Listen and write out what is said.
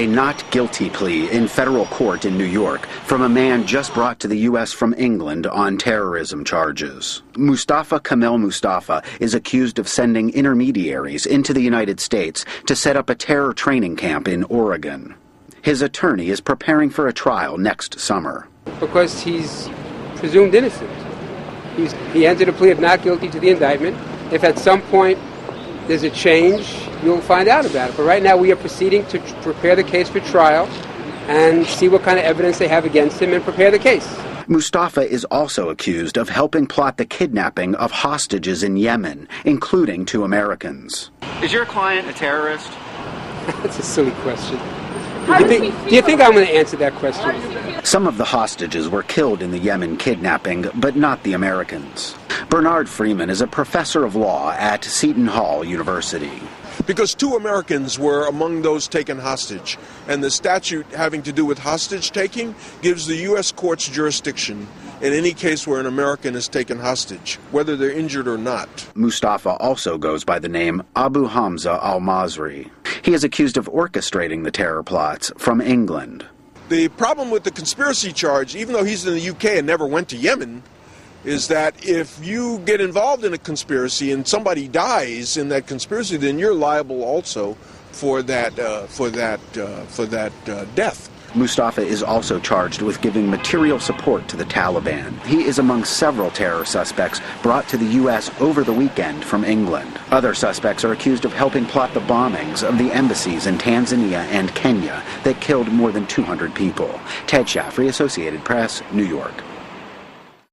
A not guilty plea in federal court in New York from a man just brought to the U.S. from England on terrorism charges. Mustafa Kamel Mustafa is accused of sending intermediaries into the United States to set up a terror training camp in Oregon. His attorney is preparing for a trial next summer. Because he's presumed innocent. He entered a plea of not guilty to the indictment. If at some point there's a change, you'll find out about it. But right now we are proceeding to prepare the case for trial and see what kind of evidence they have against him and prepare the case. Mustafa is also accused of helping plot the kidnapping of hostages in Yemen, including 2 Americans. Is your client a terrorist? That's a silly question. Do you think I'm going to answer that question? Some of the hostages were killed in the Yemen kidnapping, but not the Americans. Bernard Freeman is a professor of law at Seton Hall University. Because 2 Americans were among those taken hostage, and the statute having to do with hostage taking gives the U.S. courts jurisdiction in any case where an American is taken hostage, whether they're injured or not. Mustafa also goes by the name Abu Hamza al-Masri. He is accused of orchestrating the terror plots from England. The problem with the conspiracy charge, even though he's in the UK and never went to Yemen, is that if you get involved in a conspiracy and somebody dies in that conspiracy, then you're liable also for that death. Mustafa is also charged with giving material support to the Taliban. He is among several terror suspects brought to the U.S. over the weekend from England. Other suspects are accused of helping plot the bombings of the embassies in Tanzania and Kenya that killed more than 200 people. Ted Shaffrey, Associated Press, New York.